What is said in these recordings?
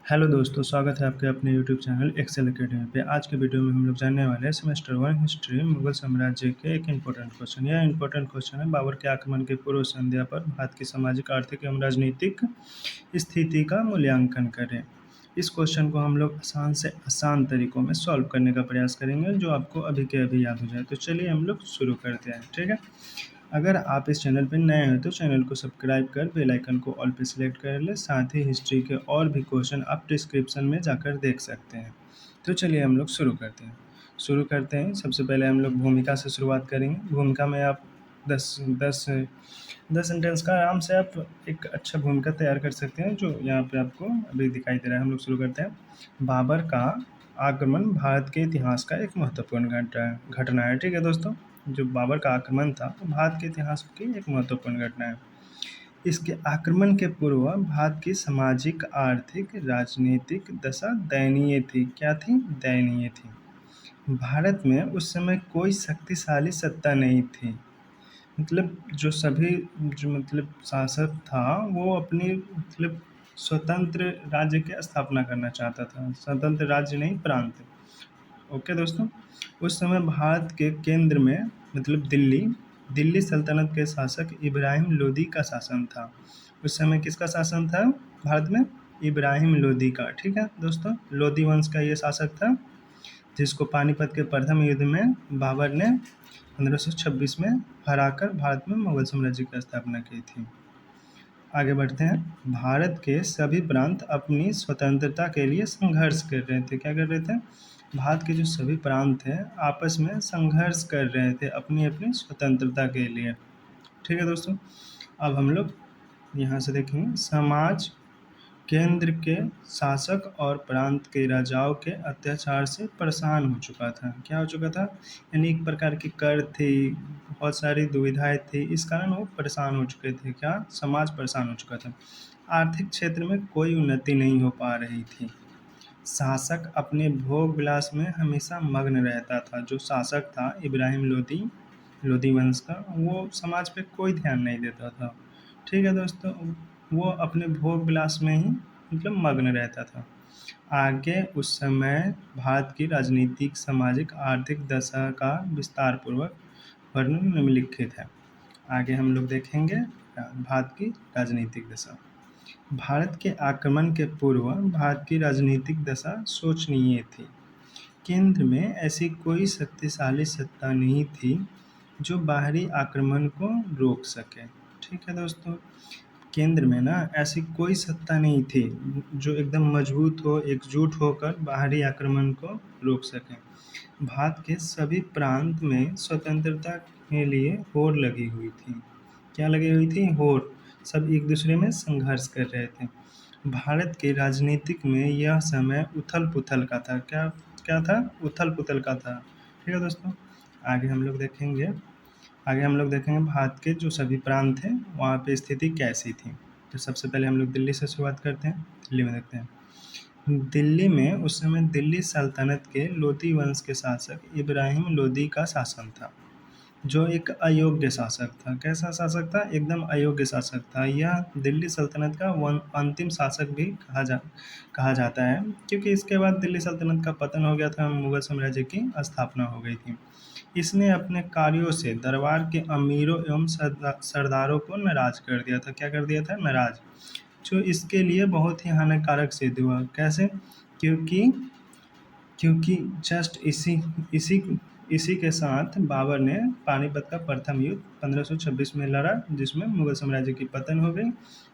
Hello दोस्तों, स्वागत है आपके अपने यूट्यूब चैनल एक्सेल एकेडमी पे। आज के वीडियो में हम लोग जानने वाले हैं सेमेस्टर 1 हिस्ट्री मुगल साम्राज्य के एक इम्पोर्टेंट क्वेश्चन। यह इम्पोर्टेंट क्वेश्चन है बाबर के आक्रमण के पूर्व संध्या पर भारत की सामाजिक, आर्थिक एवं राजनीतिक स्थिति का मूल्यांकन करें। इस क्वेश्चन को हम लोग आसान से आसान तरीकों में सॉल्व करने का प्रयास करेंगे, जो आपको अभी के अभी याद हो जाए। तो चलिए हम लोग शुरू करते हैं, ठीक है। अगर आप इस चैनल पर नए हैं तो चैनल को सब्सक्राइब कर बेल आइकन को ऑल पे सिलेक्ट कर ले। साथ ही हिस्ट्री के और भी क्वेश्चन आप डिस्क्रिप्शन में जाकर देख सकते हैं। तो चलिए हम लोग शुरू करते हैं। सबसे पहले हम लोग भूमिका से शुरुआत करेंगे। भूमिका में आप 10 सेंटेंस का आराम से आप एक अच्छा भूमिका तैयार कर सकते हैं, जो यहाँ पे आपको अभी दिखाई दे रहा है। हम लोग शुरू करते हैं। बाबर का आक्रमण भारत के इतिहास का एक महत्वपूर्ण घटना है, ठीक है दोस्तों। जो बाबर का आक्रमण था वो भारत के इतिहास की एक महत्वपूर्ण घटना है। इसके आक्रमण के पूर्व भारत की सामाजिक, आर्थिक, राजनीतिक दशा दयनीय थी। क्या थी? दयनीय थी। भारत में उस समय कोई शक्तिशाली सत्ता नहीं थी। मतलब जो शासक था वो अपनी स्वतंत्र राज्य की स्थापना करना चाहता था। स्वतंत्र राज्य नहीं, प्रांत। ओके दोस्तों। उस समय भारत के केंद्र में दिल्ली सल्तनत के शासक इब्राहिम लोदी का शासन था। उस समय किसका शासन था भारत में? इब्राहिम लोदी का, ठीक है दोस्तों। लोदी वंश का ये शासक था, जिसको पानीपत के प्रथम युद्ध में बाबर ने 1526 में हराकर भारत में मुगल साम्राज्य की स्थापना की थी। आगे बढ़ते हैं। भारत के सभी प्रांत अपनी स्वतंत्रता के लिए संघर्ष कर रहे थे। क्या कर रहे थे? भारत के जो सभी प्रांत थे आपस में संघर्ष कर रहे थे अपनी अपनी स्वतंत्रता के लिए, ठीक है दोस्तों। अब हम लोग यहाँ से देखेंगे। समाज केंद्र के शासक और प्रांत के राजाओं के अत्याचार से परेशान हो चुका था। क्या हो चुका था? यानी एक प्रकार की कर थी, बहुत सारी दुविधाएं थी, इस कारण वो परेशान हो चुके थे। क्या? समाज परेशान हो चुका था। आर्थिक क्षेत्र में कोई उन्नति नहीं हो पा रही थी। शासक अपने भोग विलास में हमेशा मग्न रहता था। जो शासक था इब्राहिम लोदी वंश का, वो समाज पे कोई ध्यान नहीं देता था, ठीक है दोस्तों। वो अपने भोग विलास में ही मग्न रहता था। आगे उस समय भारत की राजनीतिक, सामाजिक, आर्थिक दशा का विस्तार पूर्वक वर्णन निम्नलिखित है। आगे हम लोग देखेंगे भारत की राजनीतिक दशा। भारत के आक्रमण के पूर्व भारत की राजनीतिक दशा शोचनीय थी। केंद्र में ऐसी कोई शक्तिशाली सत्ता नहीं थी जो बाहरी आक्रमण को रोक सके, ठीक है दोस्तों। केंद्र में ना ऐसी कोई सत्ता नहीं थी जो एकदम मजबूत हो, एकजुट होकर बाहरी आक्रमण को रोक सके। भारत के सभी प्रांत में स्वतंत्रता के लिए होड़ लगी हुई थी। क्या लगी हुई थी? होड़। सब एक दूसरे में संघर्ष कर रहे थे। भारत के राजनीतिक में यह समय उथल पुथल का था। क्या क्या था? उथल पुथल का था, ठीक है दोस्तों। आगे हम लोग देखेंगे भारत के जो सभी प्रांत थे वहाँ पे स्थिति कैसी थी। तो सबसे पहले हम लोग दिल्ली से शुरुआत करते हैं। दिल्ली में देखते हैं। दिल्ली में उस समय दिल्ली सल्तनत के लोदी वंश के शासक इब्राहिम लोदी का शासन था, जो एक अयोग्य शासक था। कैसा शासक था? एकदम अयोग्य शासक था। यह दिल्ली सल्तनत का अंतिम शासक भी कहा जाता है, क्योंकि इसके बाद दिल्ली सल्तनत का पतन हो गया था, मुगल साम्राज्य की स्थापना हो गई थी। इसने अपने कार्यों से दरबार के अमीरों एवं सरदारों को नाराज कर दिया था। क्या कर दिया था? नाराज। जो इसके लिए बहुत ही हानिकारक सिद्ध हुआ। कैसे? क्योंकि क्योंकि जस्ट इसी इसी के साथ बाबर ने पानीपत का प्रथम युद्ध 1526 में लड़ा, जिसमें मुगल साम्राज्य की पतन हो गई,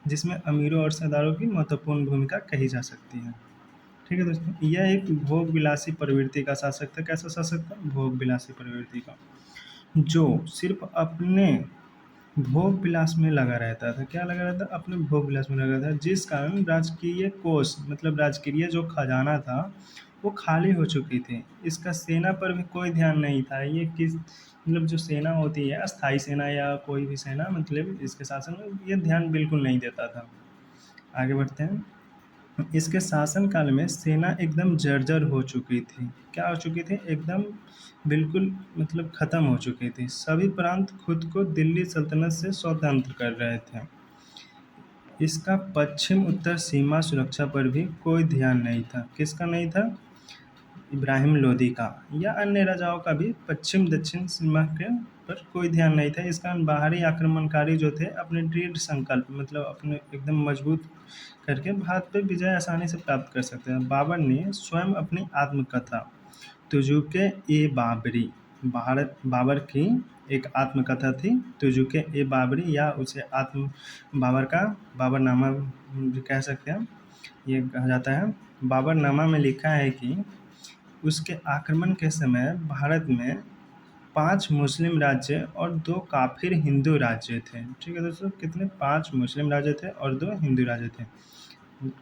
जिसमें अमीरों और सरदारों की महत्वपूर्ण भूमिका कही जा सकती है, ठीक है दोस्तों। यह एक भोग विलासी प्रवृत्ति का शासक था। कैसा शासक था? भोग विलासी प्रवृत्ति का, जो सिर्फ अपने भोग विलास में लगा रहता था। क्या लगा रहता? अपने भोग विलास में लगा था, जिस कारण राजकीय कोष राजकीय जो खजाना था वो खाली हो चुकी थी। इसका सेना पर भी कोई ध्यान नहीं था। ये किस जो सेना होती है, अस्थाई सेना या कोई भी सेना, इसके शासन में ये ध्यान बिल्कुल नहीं देता था। आगे बढ़ते हैं। इसके शासनकाल में सेना एकदम जर्जर हो चुकी थी। क्या हो चुकी थी? एकदम बिल्कुल ख़त्म हो चुकी थी। सभी प्रांत खुद को दिल्ली सल्तनत से स्वतंत्र कर रहे थे। इसका पश्चिम उत्तर सीमा सुरक्षा पर भी कोई ध्यान नहीं था। किसका नहीं था? इब्राहिम लोदी का या अन्य राजाओं का भी पश्चिम दक्षिण सीमा के पर कोई ध्यान नहीं था। इस कारण बाहरी आक्रमणकारी जो थे अपने दृढ़ संकल्प मतलब अपने एकदम मजबूत करके भारत पे विजय आसानी से प्राप्त कर सकते हैं। बाबर ने स्वयं अपनी आत्मकथा तुजुके ए बाबरी भारत बाबर की एक आत्मकथा थी तुजुके ए बाबरी या उसे आत्म बाबर का बाबरनामा भी कह सकते हैं। ये कहा जाता है बाबरनामा में लिखा है कि उसके आक्रमण के समय भारत में 5 मुस्लिम राज्य और 2 काफिर हिंदू राज्य थे। ठीक है दोस्तों, कितने? 5 मुस्लिम राज्य थे और 2 हिंदू राज्य थे।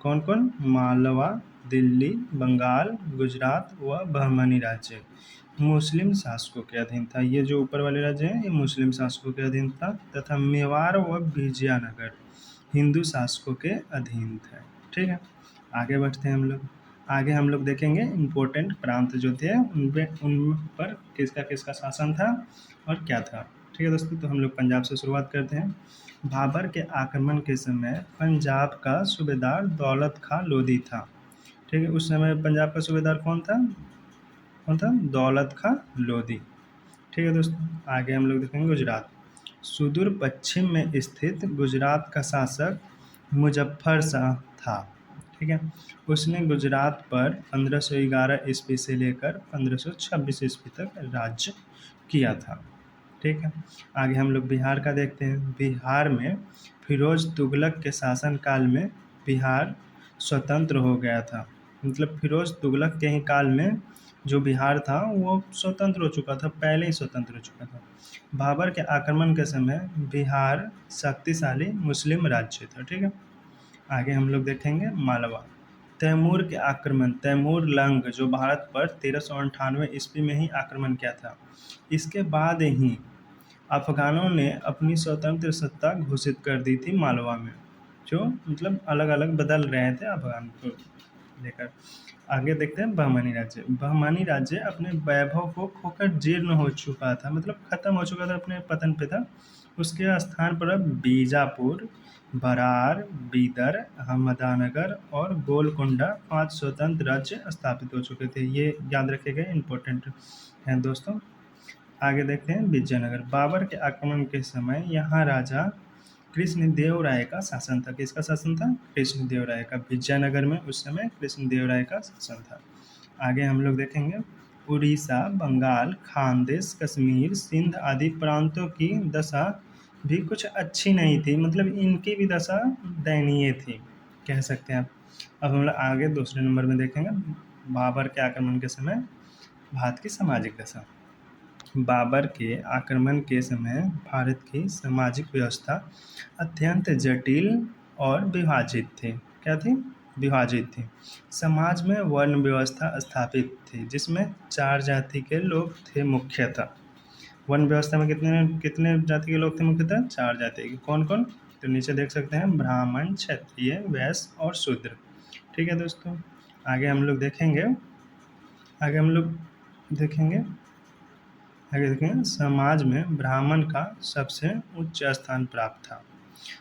कौन-कौन? मालवा, दिल्ली, बंगाल, गुजरात व बहमनी राज्य मुस्लिम शासकों के अधीन था। ये जो ऊपर वाले राज्य हैं ये मुस्लिम शासकों के अधीन था तथा मेवाड़ व विजयनगर हिंदू शासकों के अधीन थे। ठीक है, आगे बढ़ते हैं हम लोग। आगे हम लोग देखेंगे इम्पोर्टेंट प्रांत जो थे उन पर किसका किसका शासन था और क्या था। ठीक है दोस्तों, तो हम लोग पंजाब से शुरुआत करते हैं। बाबर के आक्रमण के समय पंजाब का सूबेदार दौलत खां लोधी था। ठीक है, उस समय पंजाब का सूबेदार कौन था? कौन था? दौलत खां लोधी। ठीक है दोस्तों, आगे हम लोग देखेंगे गुजरात। सुदूर पश्चिम में स्थित गुजरात का शासक मुजफ्फर शाह था। ठीक है, उसने गुजरात पर 1511 ईस्वी से लेकर 1526 ईस्वी तक राज्य किया था। ठीक है, आगे हम लोग बिहार का देखते हैं। बिहार में फिरोज तुगलक के शासनकाल में बिहार स्वतंत्र हो गया था। मतलब फिरोज तुगलक के ही काल में जो बिहार था वो स्वतंत्र हो चुका था, पहले ही स्वतंत्र हो चुका था। बाबर के आक्रमण के समय बिहार शक्तिशाली मुस्लिम राज्य था। ठीक है, आगे हम लोग देखेंगे मालवा। तैमूर के आक्रमण, तैमूर लंग जो भारत पर 1398 ईस्वी में ही आक्रमण किया था। इसके बाद ही अफ़गानों ने अपनी स्वतंत्र सत्ता घोषित कर दी थी मालवा में, जो मतलब अलग अलग बदल रहे थे अफ़गान को लेकर। आगे देखते हैं बहमनी राज्य। बहमनी राज्य अपने वैभव को खोकर जीर्ण हो चुका था, मतलब खत्म हो चुका था, अपने पतन पे था। उसके स्थान पर अब बीजापुर, बरार, बीदर, अहमदनगर और गोलकुंडा 5 स्वतंत्र राज्य स्थापित हो चुके थे। ये याद रखे गए, इंपॉर्टेंट हैं दोस्तों। आगे देखते हैं विजयनगर। बाबर के आक्रमण के समय यहाँ राजा कृष्णदेव राय का शासन था। किसका शासन था? कृष्णदेव राय का। विजयनगर में उस समय कृष्णदेव राय का शासन था। आगे हम लोग देखेंगे उड़ीसा, बंगाल, खानदेश, कश्मीर, सिंध आदि प्रांतों की दशा भी कुछ अच्छी नहीं थी, मतलब इनकी भी दशा दयनीय थी, कह सकते हैं आप। अब हम लोग आगे दूसरे नंबर में देखेंगे बाबर के आक्रमण के समय भारत की सामाजिक दशा। बाबर के आक्रमण के समय भारत की सामाजिक व्यवस्था अत्यंत जटिल और विभाजित थी। क्या थी? विभाजित थी। समाज में वर्ण व्यवस्था स्थापित थी जिसमें 4 जाति के लोग थे मुख्यतः। वर्ण व्यवस्था में कितने कितने जाति के लोग थे मुख्यतः? 4 जाति के। कौन कौन? तो नीचे देख सकते हैं ब्राह्मण, क्षत्रिय, वैश्य और शूद्र। ठीक है दोस्तों, आगे हम लोग देखेंगे आगे हम लोग देखेंगे आगे देखें समाज में ब्राह्मण का सबसे उच्च स्थान प्राप्त था।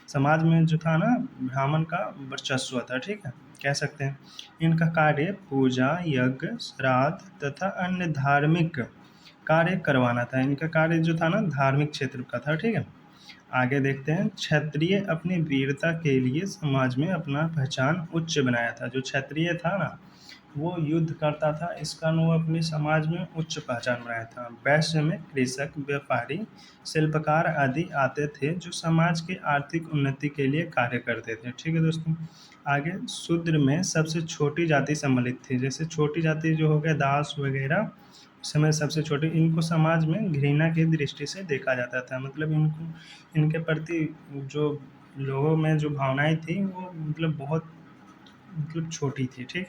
समाज में जो था ना ब्राह्मण का वर्चस्व था। ठीक है, कह सकते हैं इनका कार्य पूजा, यज्ञ, श्राद्ध तथा अन्य धार्मिक कार्य करवाना था। इनका कार्य जो था ना धार्मिक क्षेत्र का था। ठीक है, आगे देखते हैं क्षत्रिय अपनी वीरता के लिए समाज में अपना पहचान उच्च बनाया था। जो क्षत्रिय था ना वो युद्ध करता था, इस कारण वो अपने समाज में उच्च पहचान बनाया था। वैश्य में कृषक, व्यापारी, शिल्पकार आदि आते थे जो समाज की आर्थिक उन्नति के लिए कार्य करते थे। ठीक है दोस्तों, आगे शूद्र में सबसे छोटी जाति सम्मिलित थी। जैसे छोटी जाति जो हो गया दास वगैरह, उस समय सबसे छोटी, इनको समाज में घृणा की दृष्टि से देखा जाता था। मतलब इनको इनके प्रति जो लोगों में जो भावनाएं थी वो मतलब बहुत मतलब छोटी थी। ठीक,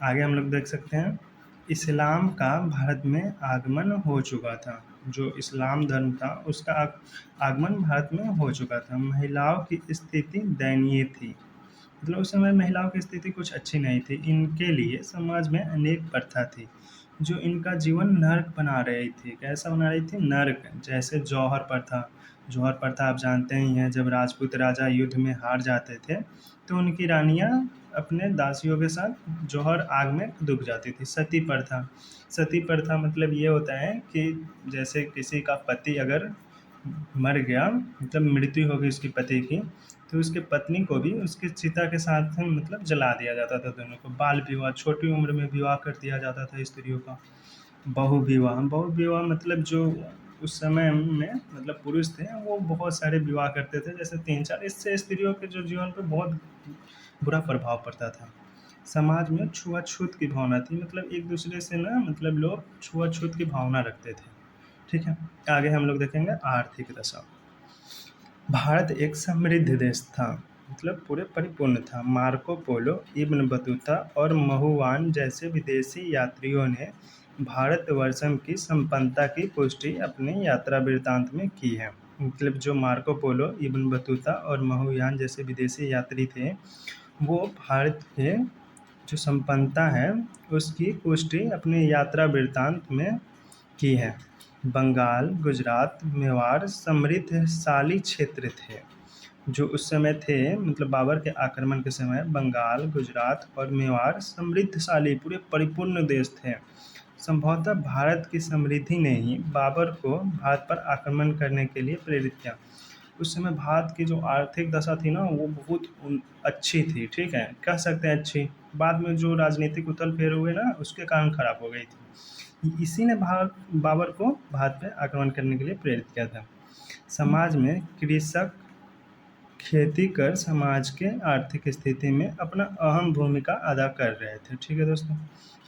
आगे हम लोग देख सकते हैं इस्लाम का भारत में आगमन हो चुका था। जो इस्लाम धर्म था उसका आगमन भारत में हो चुका था। महिलाओं की स्थिति दयनीय थी, मतलब उस समय महिलाओं की स्थिति कुछ अच्छी नहीं थी। इनके लिए समाज में अनेक प्रथा थी जो इनका जीवन नर्क बना रही थी। कैसा बना रही थी? नर्क। जैसे जौहर प्रथा, जौहर प्रथा आप जानते ही हैं, जब राजपूत राजा युद्ध में हार जाते थे तो उनकी रानियां अपने दासियों के साथ जौहर आग में डूब जाती थी। सती प्रथा, सती प्रथा मतलब ये होता है कि जैसे किसी का पति अगर मर गया, मतलब मृत्यु हो गई उसके पति की, तो उसके पत्नी को भी उसकी चिता के साथ मतलब जला दिया जाता था दोनों को। बाल विवाह, छोटी उम्र में विवाह कर दिया जाता था स्त्रियों का। बहु विवाह, बहु विवाह मतलब जो उस समय में मतलब पुरुष थे वो बहुत सारे विवाह करते थे, जैसे 3-4। इससे स्त्रियों के जो जीवन पे बहुत बुरा प्रभाव पड़ता था। समाज में छुआछूत की भावना थी, मतलब एक दूसरे से ना मतलब लोग छुआछूत की भावना रखते थे। ठीक है, आगे हम लोग देखेंगे आर्थिक दशा। भारत एक समृद्ध देश था, मतलब पूरे परिपूर्ण था। मार्को पोलो, इब्न बतूता और महुआन जैसे विदेशी यात्रियों ने भारतवर्षम की संपन्नता की पुष्टि अपने यात्रा वृत्तांत में की है। मतलब जो मार्को पोलो, इब्न बतूता और महुयान जैसे विदेशी यात्री थे, वो भारत के जो संपन्नता है उसकी पुष्टि अपने यात्रा वृत्तांत में की है। बंगाल, गुजरात, मेवाड़ समृद्धशाली क्षेत्र थे जो उस समय थे, मतलब बाबर के आक्रमण के समय बंगाल, गुजरात और मेवाड़ समृद्धशाली पूरे परिपूर्ण देश थे। संभवतः भारत की समृद्धि ने ही बाबर को भारत पर आक्रमण करने के लिए प्रेरित किया। उस समय भारत की जो आर्थिक दशा थी ना वो बहुत अच्छी थी, ठीक है, कह सकते हैं अच्छी। बाद में जो राजनीतिक उथल फेर हुए ना उसके कारण खराब हो गई थी। इसी ने भारत बाबर को भारत पे आक्रमण करने के लिए प्रेरित किया था। समाज में कृषक खेती कर समाज के आर्थिक स्थिति में अपना अहम भूमिका अदा कर रहे थे। ठीक है दोस्तों,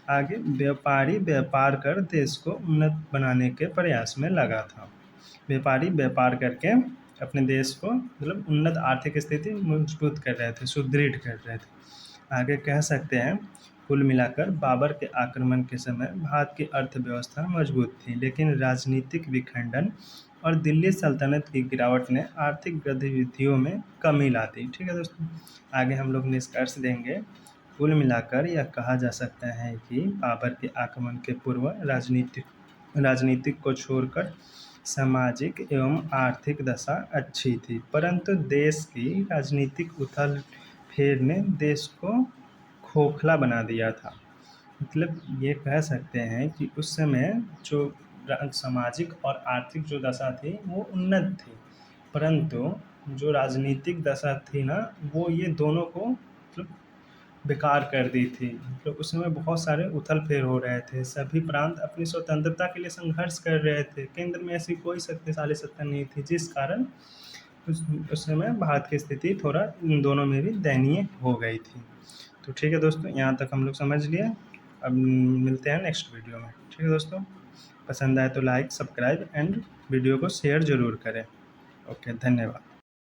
आगे व्यापारी व्यापार कर देश को उन्नत बनाने के प्रयास में लगा था। व्यापारी व्यापार करके अपने देश को मतलब उन्नत आर्थिक स्थिति मजबूत कर रहे थे, सुदृढ़ कर रहे थे। आगे कह सकते हैं कुल मिलाकर बाबर के आक्रमण के समय भारत की अर्थव्यवस्था मजबूत थी, लेकिन राजनीतिक विखंडन और दिल्ली सल्तनत की गिरावट ने आर्थिक गतिविधियों में कमी ला दी। ठीक है दोस्तों, आगे हम लोग निष्कर्ष देंगे। कुल मिलाकर यह कहा जा सकता है कि बाबर के आक्रमण के पूर्व राजनीतिक को छोड़कर सामाजिक एवं आर्थिक दशा अच्छी थी, परंतु देश की राजनीतिक उथल फेर ने देश को खोखला बना दिया था। मतलब ये कह सकते हैं कि उस समय जो सामाजिक और आर्थिक जो दशा थी वो उन्नत थी, परंतु जो राजनीतिक दशा थी ना वो ये दोनों को मतलब बेकार कर दी थी। मतलब उस समय बहुत सारे उथल फेर हो रहे थे, सभी प्रांत अपनी स्वतंत्रता के लिए संघर्ष कर रहे थे, केंद्र में ऐसी कोई शक्तिशाली सत्ता नहीं थी, जिस कारण उस समय भारत की स्थिति थोड़ा इन दोनों में भी दयनीय हो गई थी। तो ठीक है दोस्तों, यहाँ तक हम लोग समझ लिए। अब मिलते हैं नेक्स्ट वीडियो में। ठीक है दोस्तों, पसंद आए तो लाइक, सब्सक्राइब एंड वीडियो को शेयर ज़रूर करें। ओके, धन्यवाद।